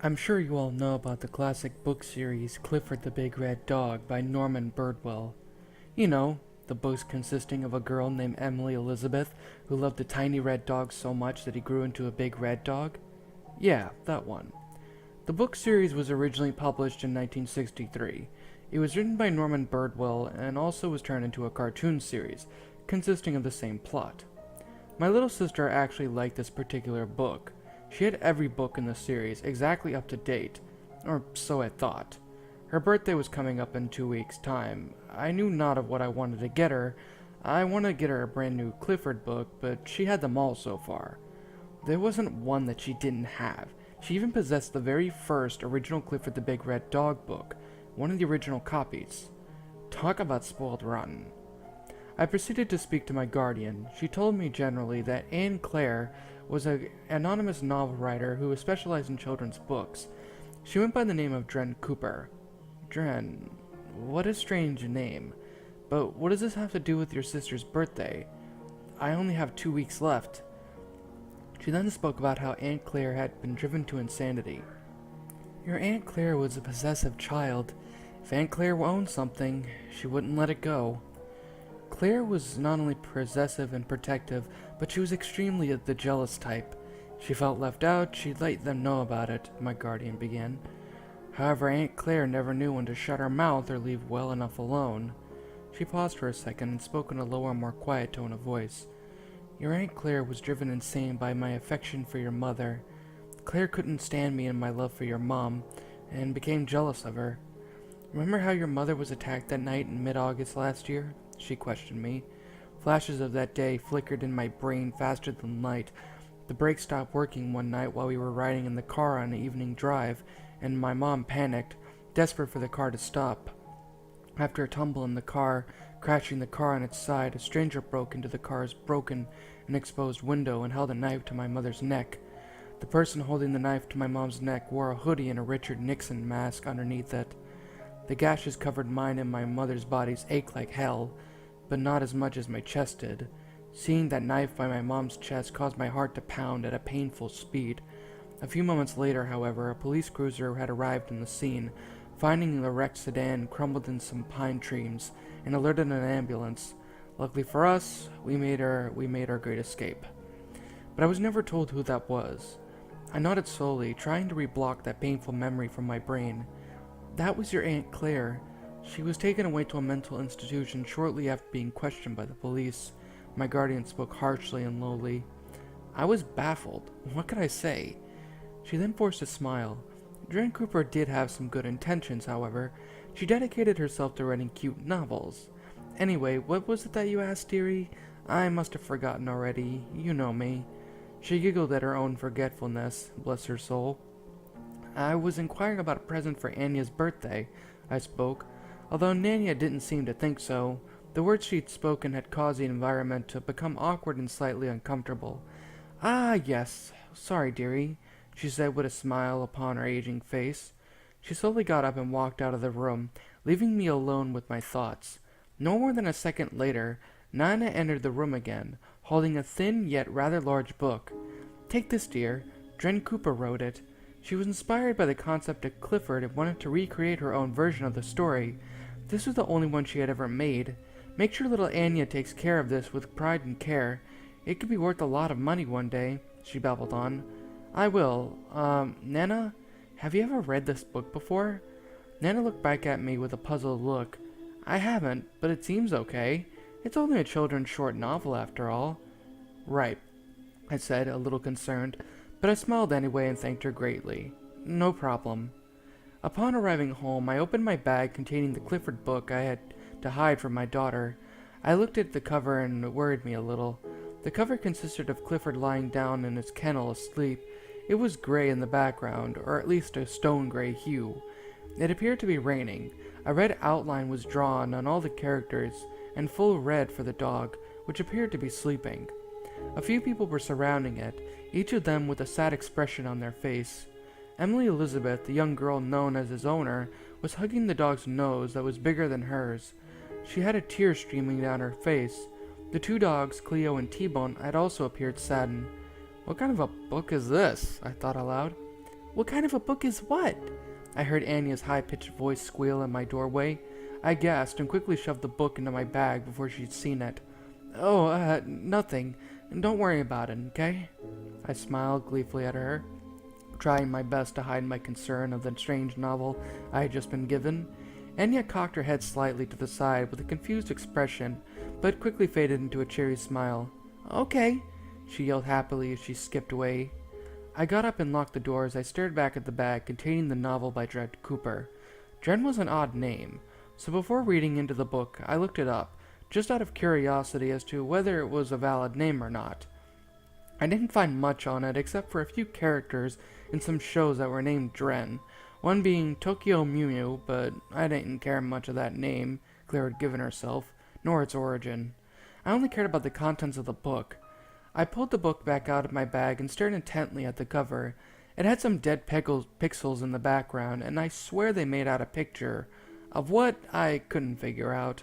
I'm sure you all know about the classic book series Clifford the Big Red Dog by Norman Birdwell. You know, the books consisting of a girl named Emily Elizabeth who loved a tiny red dog so much that he grew into a big red dog? Yeah, that one. The book series was originally published in 1963. It was written by Norman Birdwell and also was turned into a cartoon series, consisting of the same plot. My little sister actually liked this particular book. She had every book in the series exactly up to date, or so I thought. Her birthday was coming up in 2 weeks' time. I knew not of what I wanted to get her. I wanted to get her a brand new Clifford book, but she had them all so far. There wasn't one that she didn't have. She even possessed the very first original Clifford the Big Red Dog book, one of the original copies. Talk about spoiled rotten. I proceeded to speak to my guardian. She told me generally that Anne Clare was an anonymous novel writer who specialized in children's books. She went by the name of Dren Cooper. Dren, what a strange name. But what does this have to do with your sister's birthday? I only have 2 weeks left. She then spoke about how Aunt Claire had been driven to insanity. Your Aunt Claire was a possessive child. If Aunt Claire owned something, she wouldn't let it go. Claire was not only possessive and protective, but she was extremely the jealous type. She felt left out, she'd let them know about it, my guardian began. However, Aunt Claire never knew when to shut her mouth or leave well enough alone. She paused for a second and spoke in a lower, more quiet tone of voice. Your Aunt Claire was driven insane by my affection for your mother. Claire couldn't stand me and my love for your mom, and became jealous of her. Remember how your mother was attacked that night in mid-August last year? She questioned me. Flashes of that day flickered in my brain faster than light. The brakes stopped working one night while we were riding in the car on an evening drive, and my mom panicked, desperate for the car to stop. After a tumble in the car, crashing the car on its side, a stranger broke into the car's broken and exposed window and held a knife to my mother's neck. The person holding the knife to my mom's neck wore a hoodie and a Richard Nixon mask underneath it. The gashes covered mine and my mother's bodies ached like hell, but not as much as my chest did. Seeing that knife by my mom's chest caused my heart to pound at a painful speed. A few moments later, however, a police cruiser had arrived on the scene, finding the wrecked sedan crumbled in some pine trees, and alerted an ambulance. Luckily for us, we made our great escape. But I was never told who that was. I nodded slowly, trying to reblock that painful memory from my brain. That was your Aunt Claire. She was taken away to a mental institution shortly after being questioned by the police. My guardian spoke harshly and lowly. I was baffled. What could I say? She then forced a smile. Dren Cooper did have some good intentions, however. She dedicated herself to writing cute novels. Anyway, what was it that you asked, dearie? I must have forgotten already. You know me. She giggled at her own forgetfulness, bless her soul. I was inquiring about a present for Anya's birthday, I spoke, although Nanya didn't seem to think so. The words she'd spoken had caused the environment to become awkward and slightly uncomfortable. Ah, yes. Sorry, dearie, she said with a smile upon her aging face. She slowly got up and walked out of the room, leaving me alone with my thoughts. No more than a second later, Nana entered the room again, holding a thin yet rather large book. Take this, dear. Dren Cooper wrote it. She was inspired by the concept of Clifford and wanted to recreate her own version of the story. This was the only one she had ever made. Make sure little Anya takes care of this with pride and care. It could be worth a lot of money one day, she babbled on. I will. Nana, have you ever read this book before? Nana looked back at me with a puzzled look. I haven't, but it seems okay. It's only a children's short novel after all. Right, I said, a little concerned, but I smiled anyway and thanked her greatly. No problem. Upon arriving home, I opened my bag containing the Clifford book I had to hide from my daughter. I looked at the cover and it worried me a little. The cover consisted of Clifford lying down in his kennel asleep. It was gray in the background, or at least a stone-gray hue. It appeared to be raining. A red outline was drawn on all the characters, and full red for the dog, which appeared to be sleeping. A few people were surrounding it, each of them with a sad expression on their face. Emily Elizabeth, the young girl known as his owner, was hugging the dog's nose that was bigger than hers. She had a tear streaming down her face. The two dogs, Cleo and T-Bone, had also appeared saddened. What kind of a book is this? I thought aloud. What kind of a book is what? I heard Anya's high-pitched voice squeal in my doorway. I gasped and quickly shoved the book into my bag before she'd seen it. Oh, nothing. Don't worry about it, okay? I smiled gleefully at her, trying my best to hide my concern of the strange novel I had just been given. Anya cocked her head slightly to the side with a confused expression, but quickly faded into a cheery smile. Okay, she yelled happily as she skipped away. I got up and locked the door as I stared back at the bag containing the novel by Dren Cooper. Dren was an odd name, so before reading into the book, I looked it up, just out of curiosity as to whether it was a valid name or not. I didn't find much on it except for a few characters in some shows that were named Dren, one being Tokyo Mew Mew, but I didn't care much of that name Claire had given herself, nor its origin. I only cared about the contents of the book. I pulled the book back out of my bag and stared intently at the cover. It had some dead pixels in the background, and I swear they made out a picture of what I couldn't figure out.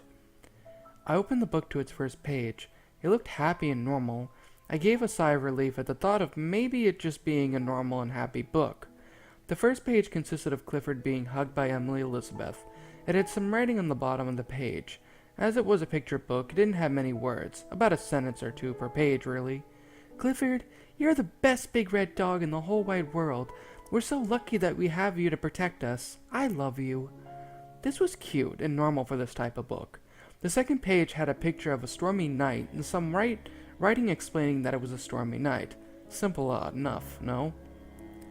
I opened the book to its first page. It looked happy and normal. I gave a sigh of relief at the thought of maybe it just being a normal and happy book. The first page consisted of Clifford being hugged by Emily Elizabeth. It had some writing on the bottom of the page. As it was a picture book, it didn't have many words, about a sentence or two per page, really. Clifford, you're the best big red dog in the whole wide world. We're so lucky that we have you to protect us. I love you. This was cute and normal for this type of book. The second page had a picture of a stormy night and some writing explaining that it was a stormy night. Simple enough, no?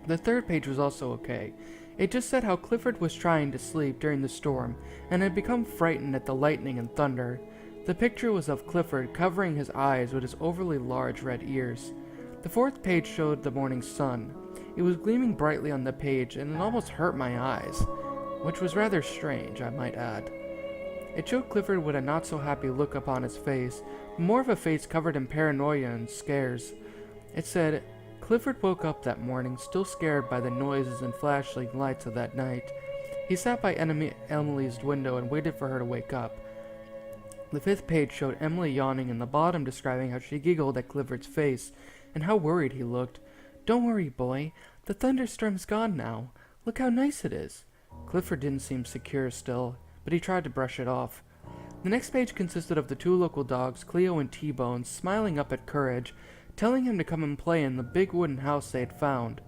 The third page was also okay. It just said how Clifford was trying to sleep during the storm and had become frightened at the lightning and thunder. The picture was of Clifford covering his eyes with his overly large red ears. The fourth page showed the morning sun. It was gleaming brightly on the page and it almost hurt my eyes, which was rather strange, I might add. It showed Clifford with a not-so-happy look upon his face, more of a face covered in paranoia and scares. It said, Clifford woke up that morning, still scared by the noises and flashing lights of that night. He sat by Emily's window and waited for her to wake up. The fifth page showed Emily yawning and the bottom describing how she giggled at Clifford's face and how worried he looked. Don't worry, boy. The thunderstorm's gone now. Look how nice it is. Clifford didn't seem secure still, but he tried to brush it off. The next page consisted of the two local dogs, Cleo and T-Bone, smiling up at Courage, telling him to come and play in the big wooden house they had found.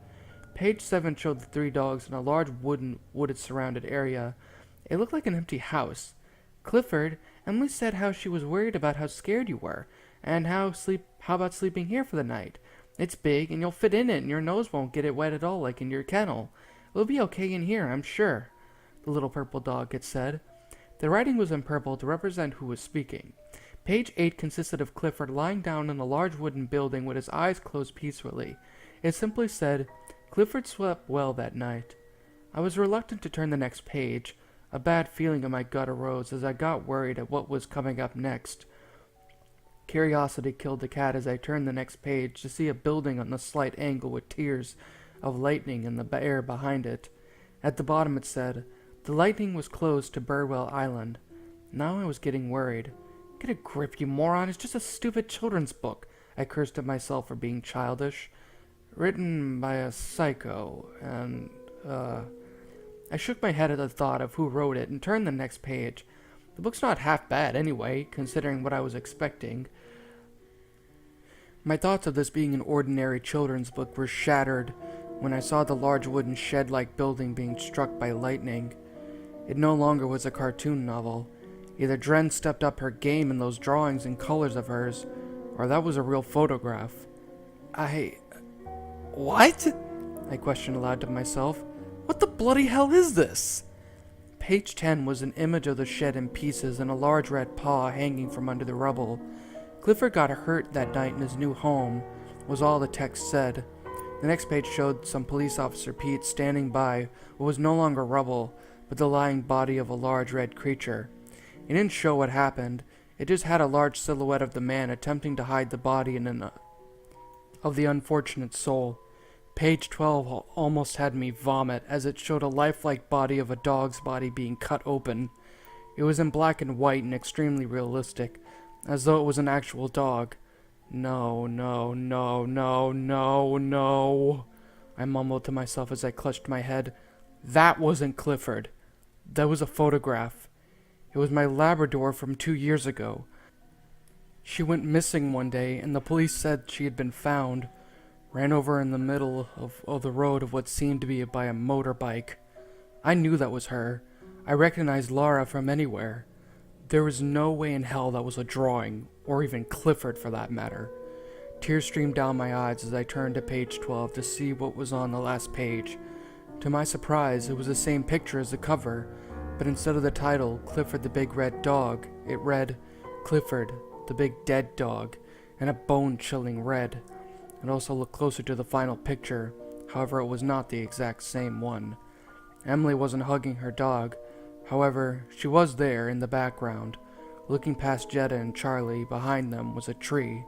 Page 7 showed the three dogs in a large wooded surrounded area. It looked like an empty house. Clifford, Emily said how she was worried about how scared you were, and how about sleeping here for the night? It's big, and you'll fit in it, and your nose won't get it wet at all like in your kennel. It'll be okay in here, I'm sure, the little purple dog had said. The writing was in purple to represent who was speaking. Page 8 consisted of Clifford lying down in a large wooden building with his eyes closed peacefully. It simply said, Clifford slept well that night. I was reluctant to turn the next page. A bad feeling in my gut arose as I got worried at what was coming up next. Curiosity killed the cat as I turned the next page to see a building on a slight angle with tiers of lightning in the air behind it. At the bottom it said, the lightning was closed to Birdwell Island. Now I was getting worried. Get a grip, you moron. It's just a stupid children's book. I cursed at myself for being childish. Written by a psycho, and, I shook my head at the thought of who wrote it and turned the next page. The book's not half bad anyway, considering what I was expecting. My thoughts of this being an ordinary children's book were shattered when I saw the large wooden shed-like building being struck by lightning. It no longer was a cartoon novel. Either Dren stepped up her game in those drawings and colors of hers, or that was a real photograph. What? I questioned aloud to myself. What the bloody hell is this? Page 10 was an image of the shed in pieces and a large red paw hanging from under the rubble. Clifford got hurt that night in his new home, was all the text said. The next page showed some police officer Pete standing by what was no longer rubble, but the lying body of a large red creature. It didn't show what happened. It just had a large silhouette of the man attempting to hide the body of the unfortunate soul. Page 12 almost had me vomit as it showed a lifelike body of a dog's body being cut open. It was in black and white and extremely realistic, as though it was an actual dog. No. I mumbled to myself as I clutched my head. That wasn't Clifford. That was a photograph. It was my Labrador from 2 years ago. She went missing one day, and the police said she had been found, ran over in the middle of the road of what seemed to be by a motorbike. I knew that was her. I recognized Laura from anywhere. There was no way in hell that was a drawing, or even Clifford for that matter. Tears streamed down my eyes as I turned to page 12 to see what was on the last page. To my surprise, it was the same picture as the cover, but instead of the title, Clifford the Big Red Dog, it read, Clifford the Big Dead Dog, in a bone-chilling red. It also looked closer to the final picture, however it was not the exact same one. Emily wasn't hugging her dog, however, she was there in the background. Looking past Jetta and Charlie, behind them was a tree,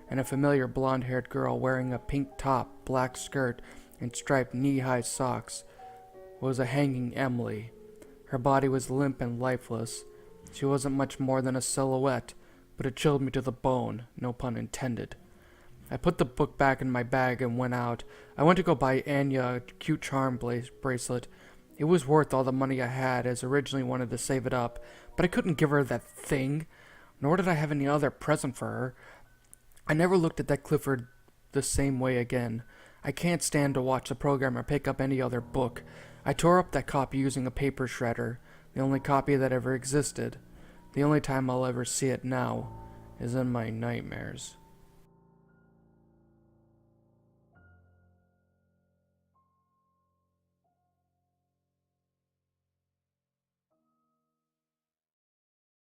and a familiar blonde-haired girl wearing a pink top, black skirt, and striped knee-high socks was a hanging Emily. Her body was limp and lifeless. She wasn't much more than a silhouette, but it chilled me to the bone, no pun intended. I put the book back in my bag and went out. I went to go buy Anya a cute charm bracelet. It was worth all the money I had, as I originally wanted to save it up, but I couldn't give her that thing, nor did I have any other present for her. I never looked at that Clifford the same way again. I can't stand to watch the program or pick up any other book. I tore up that copy using a paper shredder, the only copy that ever existed. The only time I'll ever see it now is in my nightmares.